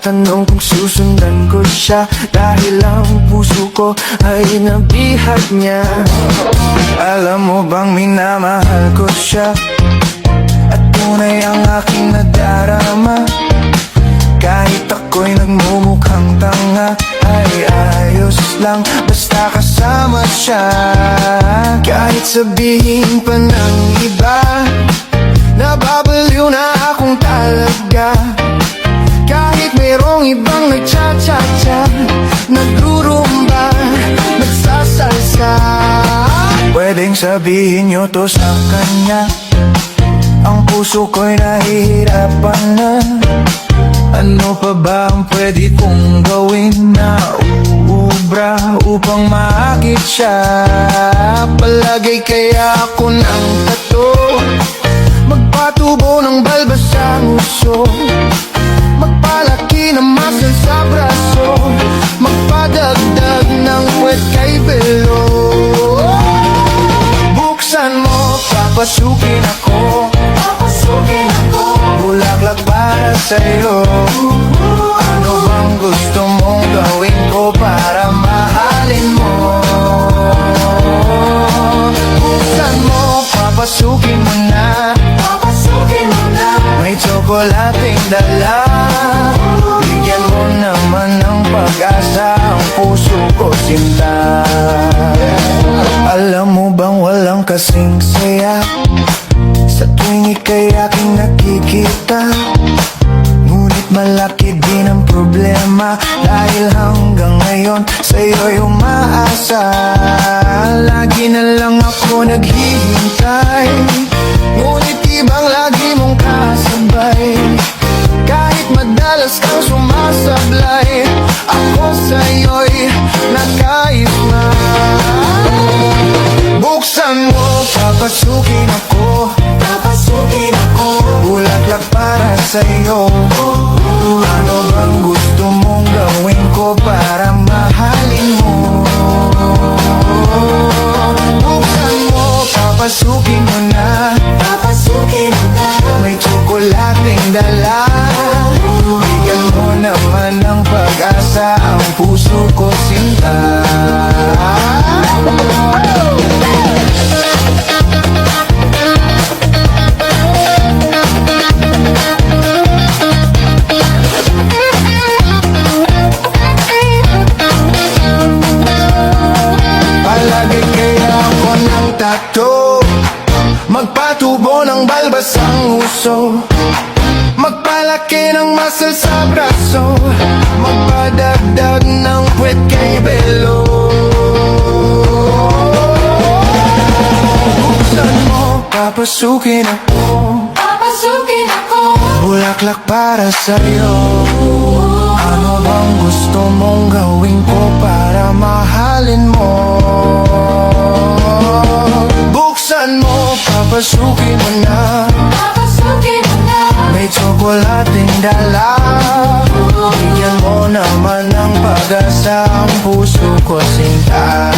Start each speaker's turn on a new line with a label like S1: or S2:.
S1: nagtatanong kung susundan ko siya, dahil ang puso ko ay nabihag niya. Alam mo bang minamahal ko siya, at tunay ang aking nadarama. Kahit ako'y nagmumukhang tanga, ay ayos lang basta kasama siya. Kahit sabihin pa ng iba, nababaliw na akong talaga. Kahit mayroong ibang nagcha-cha-cha, nagrurumba, nagsasalsa. Pwedeng sabihin nyo to sa kanya, ang puso ko'y nahihirapan na. Ano pa ba ang pwede kong gawin na uubra upang maakit siya? Palagay kaya ako ng tato, magpatubo ng balbas sa nguso, magpalaki ng muscle sa braso, magpadagdag ng puwet kay belo. Buksan mo, papasukin ako, bulaklak para sa'yo. Ano bang gusto mong gawin ko para mahalin mo? Buksan mo, papasukin mo na, may tsokolating dala. Bigyan mo naman ng pag-asa ang puso ko, sinta. Alam mo bang walang kasing saya sa tuwing ika'y aking nakikita? Ngunit malaki din ang problema, dahil hanggang ngayon sa'yo'y umaasa. Lagi na lang ako naghihintay, ngunit ibang lagi mong kasabay. Kahit madalas kang sumasablay, ako sa'yo'y nakaisma. Buksan mo, papasukin ako, bulaklak para sa'yo. Ano bang gusto mong gawin ko para mahalin mo? Buksan mo, papasukin mo na, may tsokolating dala. Bigyan mo naman ng pag-asa ang puso ko, sinta. Tato, magpatubo ng balbas ang uso, magpalaki ng muscle sa braso, magpadagdag ng puwet kay belo. Buksan mo, papasukin ako, bulaklak para sa'yo. Ano bang gusto mong gawin ko para mahalin mo? Buksan mo, papasukin mo na, may tsokolating dala. Bigyan mo naman ng pag-asa ang puso ko, sinta.